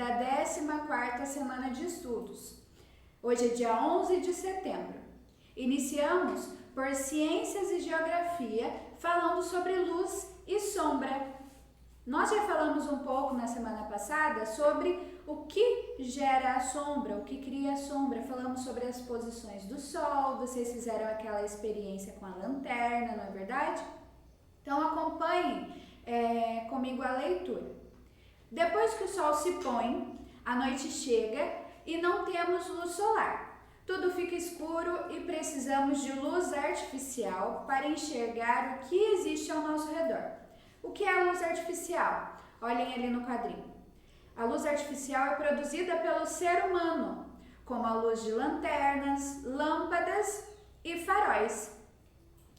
da 14ª semana de estudos. Hoje é dia 11 de setembro. Iniciamos por Ciências e Geografia, falando sobre luz e sombra. Nós já falamos um pouco na semana passada sobre o que gera a sombra, o que cria a sombra. Falamos sobre as posições do Sol, vocês fizeram aquela experiência com a lanterna, não é verdade? Então acompanhem comigo a leitura. Depois que o Sol se põe, a noite chega e não temos luz solar. Tudo fica escuro e precisamos de luz artificial para enxergar o que existe ao nosso redor. O que é a luz artificial? Olhem ali no quadrinho. A luz artificial é produzida pelo ser humano, como a luz de lanternas, lâmpadas e faróis.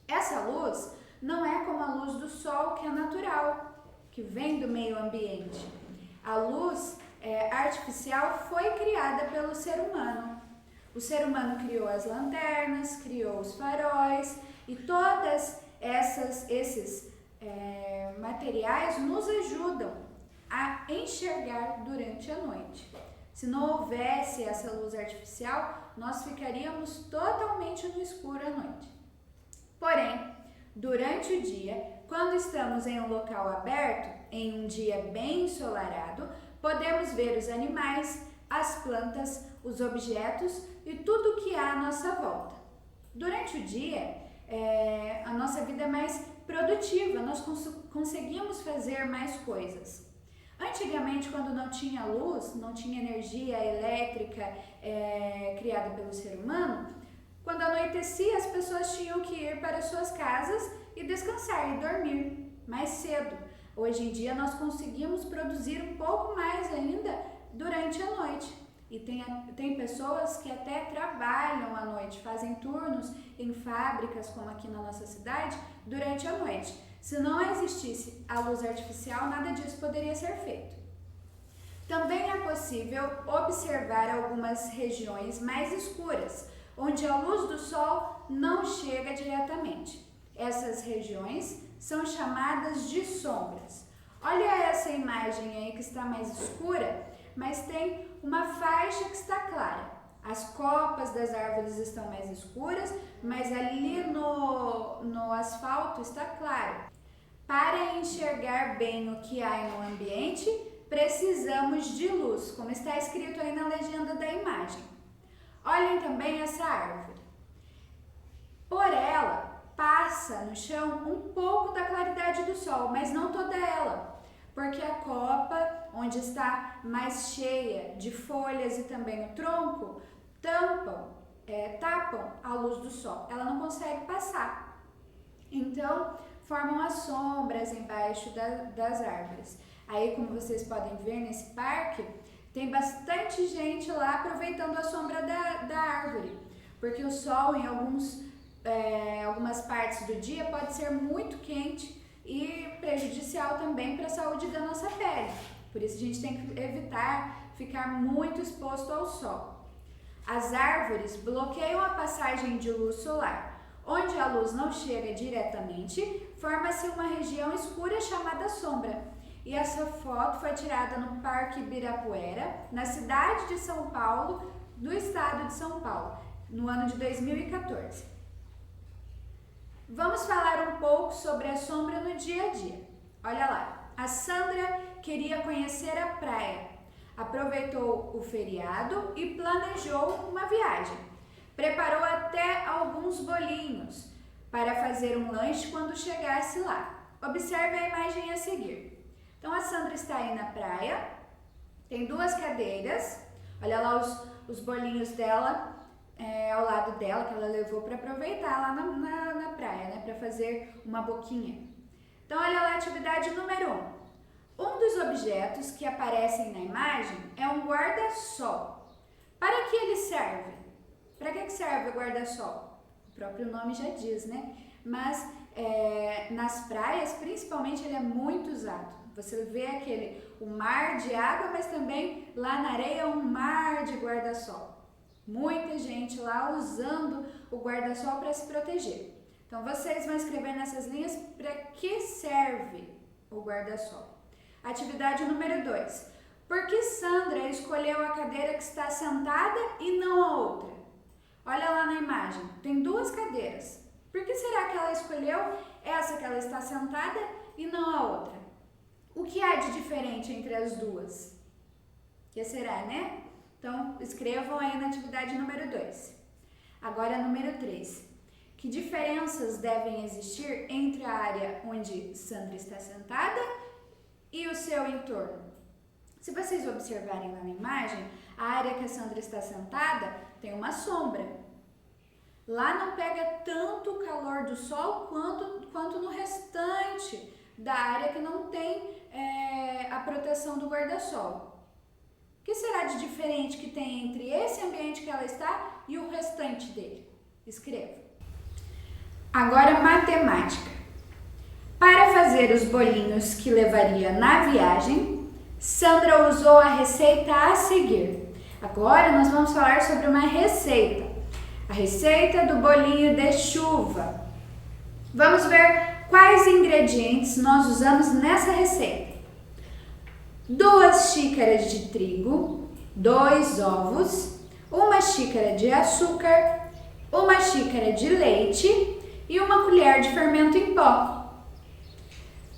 Essa luz não é como a luz do sol, que é natural, que vem do meio ambiente. A luz artificial foi criada pelo ser humano. O ser humano criou as lanternas, criou os faróis e todas esses materiais nos ajudam a enxergar durante a noite. Se não houvesse essa luz artificial, nós ficaríamos totalmente no escuro à noite. Porém, durante o dia, quando estamos em um local aberto, em um dia bem ensolarado, podemos ver os animais, as plantas, os objetos e tudo que há à nossa volta. Durante o dia, a nossa vida é mais produtiva, nós conseguimos fazer mais coisas. Antigamente, quando não tinha luz, não tinha energia elétrica criada pelo ser humano, quando anoitecia, as pessoas tinham que ir para suas casas e descansar e dormir mais cedo. Hoje em dia, nós conseguimos produzir um pouco mais ainda durante a noite. E tem pessoas que até trabalham à noite, fazem turnos em fábricas, como aqui na nossa cidade, durante a noite. Se não existisse a luz artificial, nada disso poderia ser feito. Também é possível observar algumas regiões mais escuras, onde a luz do sol não chega diretamente. Essas regiões são chamadas de sombras. Olha essa imagem aí que está mais escura, mas tem uma faixa que está clara. As copas das árvores estão mais escuras, mas ali no asfalto está claro. Para enxergar bem o que há no ambiente, precisamos de luz, como está escrito aí na legenda da imagem. Olhem também essa árvore. Por ela passa no chão um pouco da claridade do sol, mas não toda ela, porque a copa, onde está mais cheia de folhas e também o tronco, tapam a luz do sol. Ela não consegue passar. Então, formam as sombras embaixo das árvores. Aí, como vocês podem ver nesse parque, tem bastante gente lá aproveitando a sombra da árvore, porque o sol em algumas partes do dia pode ser muito quente e prejudicial também para a saúde da nossa pele. Por isso a gente tem que evitar ficar muito exposto ao sol. As árvores bloqueiam a passagem de luz solar. Onde a luz não chega diretamente, forma-se uma região escura chamada sombra. E essa foto foi tirada no Parque Ibirapuera, na cidade de São Paulo, do estado de São Paulo, no ano de 2014. Vamos falar um pouco sobre a sombra no dia a dia. Olha lá, a Sandra queria conhecer a praia. Aproveitou o feriado e planejou uma viagem. Preparou até alguns bolinhos para fazer um lanche quando chegasse lá. Observe a imagem a seguir. Então a Sandra está aí na praia, tem duas cadeiras, olha lá os bolinhos dela ao lado dela, que ela levou para aproveitar lá na praia, né, para fazer uma boquinha. Então olha lá a atividade número 1. Um dos objetos que aparecem na imagem é um guarda-sol. Para que ele serve? Para que serve o guarda-sol? O próprio nome já diz, né? Mas nas praias, principalmente, ele é muito usado. Você vê o mar de água, mas também lá na areia um mar de guarda-sol. Muita gente lá usando o guarda-sol para se proteger. Então, vocês vão escrever nessas linhas para que serve o guarda-sol. Atividade número 2. Por que Sandra escolheu a cadeira que está sentada e não a outra? Olha lá na imagem, tem duas cadeiras. Por que será que ela escolheu essa que ela está sentada e não a outra? O que há de diferente entre as duas? O que será, né? Então, escrevam aí na atividade número 2. Agora, número 3. Que diferenças devem existir entre a área onde Sandra está sentada e o seu entorno? Se vocês observarem lá na imagem, a área que a Sandra está sentada tem uma sombra. Lá não pega tanto o calor do sol quanto no restante da área que não tem a proteção do guarda-sol. O que será de diferente que tem entre esse ambiente que ela está e o restante dele? Escreva. Agora, matemática. Para fazer os bolinhos que levaria na viagem, Sandra usou a receita a seguir. Agora nós vamos falar sobre uma receita. A receita do bolinho de chuva. Vamos ver quais ingredientes nós usamos nessa receita. 2 xícaras de trigo, 2 ovos, 1 xícara de açúcar, 1 xícara de leite e 1 colher de fermento em pó.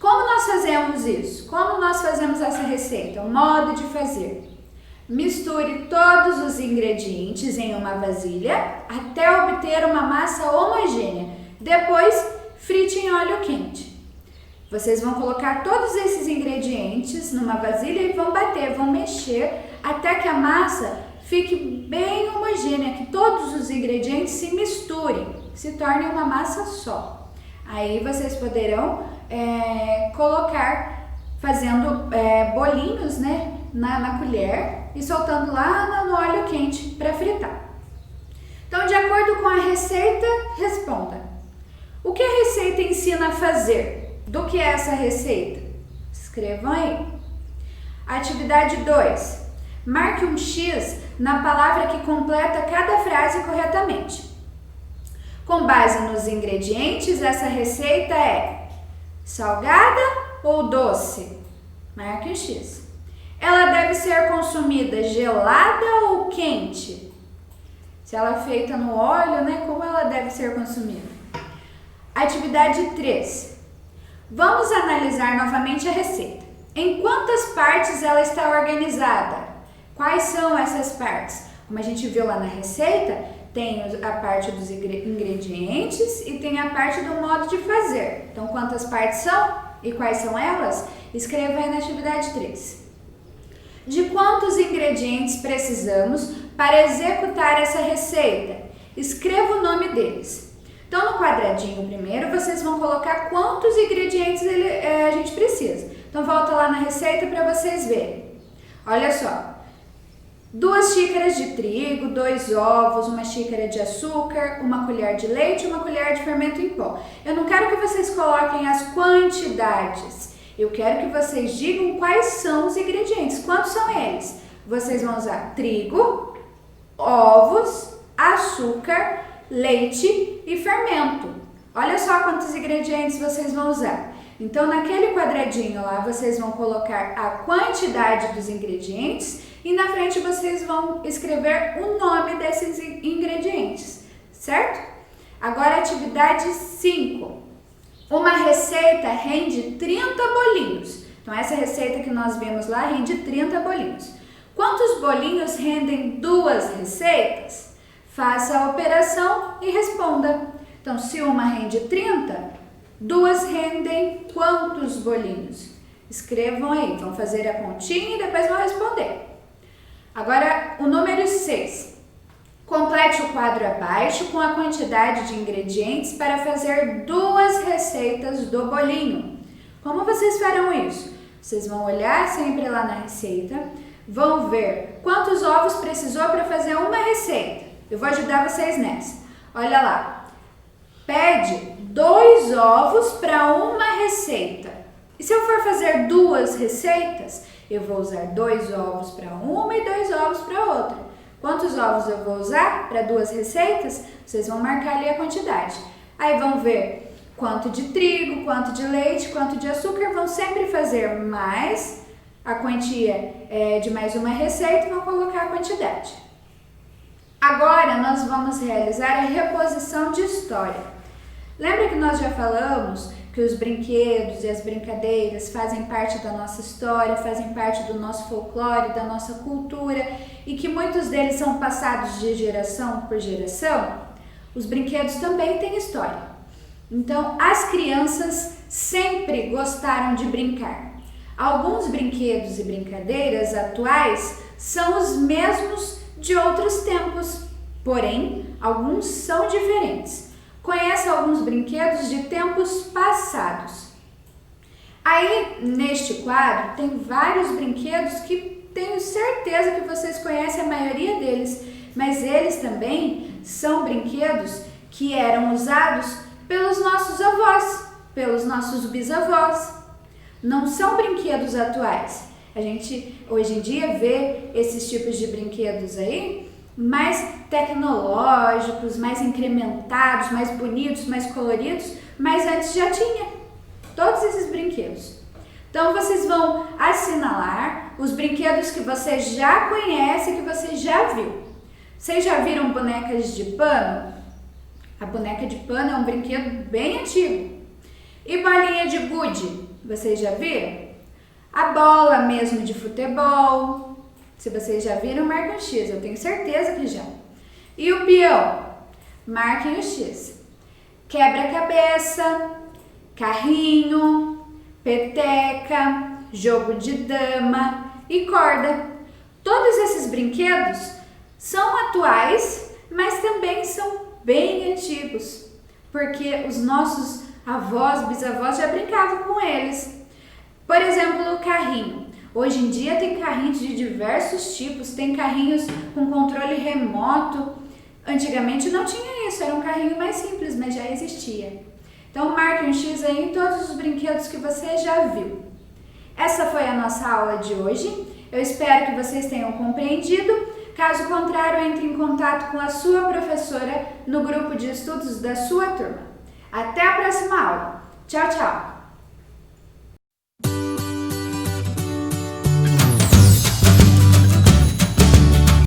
Como nós fazemos isso? Como nós fazemos essa receita? O modo de fazer. Misture todos os ingredientes em uma vasilha até obter uma massa homogênea. Depois, frite em óleo quente. Vocês vão colocar todos esses ingredientes numa vasilha e vão bater, vão mexer até que a massa fique bem homogênea, que todos os ingredientes se misturem, se tornem uma massa só. Aí vocês poderão colocar, fazendo bolinhos, né, na colher e soltando lá no óleo quente para fritar. Então, de acordo com a receita, responda. O que a receita ensina a fazer? Do que é essa receita? Escrevam aí. Atividade 2. Marque um X na palavra que completa cada frase corretamente. Com base nos ingredientes, essa receita é salgada ou doce? Marque um X. Ela deve ser consumida gelada ou quente? Se ela é feita no óleo, né? Como ela deve ser consumida? Atividade 3. Vamos analisar novamente a receita. Em quantas partes ela está organizada? Quais são essas partes? Como a gente viu lá na receita, tem a parte dos ingredientes e tem a parte do modo de fazer. Então, quantas partes são e quais são elas? Escreva aí na atividade 3. De quantos ingredientes precisamos para executar essa receita? Escreva o nome deles. Então, no quadradinho primeiro, vocês vão colocar quantos ingredientes a gente precisa. Então, volta lá na receita para vocês verem. Olha só. 2 xícaras de trigo, 2 ovos, 1 xícara de açúcar, 1 colher de leite e 1 colher de fermento em pó. Eu não quero que vocês coloquem as quantidades. Eu quero que vocês digam quais são os ingredientes. Quantos são eles? Vocês vão usar trigo, ovos, açúcar, leite e fermento. Olha só quantos ingredientes vocês vão usar. Então, naquele quadradinho lá, vocês vão colocar a quantidade dos ingredientes e na frente vocês vão escrever o nome desses ingredientes, certo? Agora, atividade 5. Uma receita rende 30 bolinhos. Então, essa receita que nós vimos lá rende 30 bolinhos. Quantos bolinhos rendem 2 receitas? Faça a operação e responda. Então, se uma rende 30, 2 rendem quantos bolinhos? Escrevam aí, vão fazer a continha e depois vão responder. Agora, o número 6. Complete o quadro abaixo com a quantidade de ingredientes para fazer 2 receitas do bolinho. Como vocês farão isso? Vocês vão olhar sempre lá na receita, vão ver quantos ovos precisou para fazer uma receita. Eu vou ajudar vocês nessa. Olha lá. Pede 2 ovos para uma receita. E se eu for fazer 2 receitas, eu vou usar 2 ovos para uma e 2 ovos para outra. Quantos ovos eu vou usar para 2 receitas? Vocês vão marcar ali a quantidade. Aí vão ver quanto de trigo, quanto de leite, quanto de açúcar. Vão sempre fazer mais a quantia de mais uma receita e vou colocar a quantidade. Agora nós vamos realizar a reposição de história. Lembra que nós já falamos que os brinquedos e as brincadeiras fazem parte da nossa história, fazem parte do nosso folclore, da nossa cultura e que muitos deles são passados de geração por geração? Os brinquedos também têm história. Então, as crianças sempre gostaram de brincar. Alguns brinquedos e brincadeiras atuais são os mesmos de outros tempos, porém, alguns são diferentes. Conheça alguns brinquedos de tempos passados. Aí, neste quadro, tem vários brinquedos que tenho certeza que vocês conhecem a maioria deles, mas eles também são brinquedos que eram usados pelos nossos avós, pelos nossos bisavós. Não são brinquedos atuais. A gente hoje em dia vê esses tipos de brinquedos aí mais tecnológicos, mais incrementados, mais bonitos, mais coloridos, mas antes já tinha todos esses brinquedos. Então vocês vão assinalar os brinquedos que você já conhece, que você já viu. Vocês já viram bonecas de pano? A boneca de pano é um brinquedo bem antigo. E bolinha de gude? Vocês já viram? A bola mesmo de futebol. Se vocês já viram, marquem o X, eu tenho certeza que já. E o peão? Marquem o X. Quebra-cabeça, carrinho, peteca, jogo de dama e corda. Todos esses brinquedos são atuais, mas também são bem antigos, porque os nossos avós, bisavós já brincavam com eles. Por exemplo, o carrinho. Hoje em dia tem carrinhos de diversos tipos, tem carrinhos com controle remoto. Antigamente não tinha isso, era um carrinho mais simples, mas já existia. Então marque um X aí em todos os brinquedos que você já viu. Essa foi a nossa aula de hoje. Eu espero que vocês tenham compreendido. Caso contrário, entre em contato com a sua professora no grupo de estudos da sua turma. Até a próxima aula. Tchau, tchau!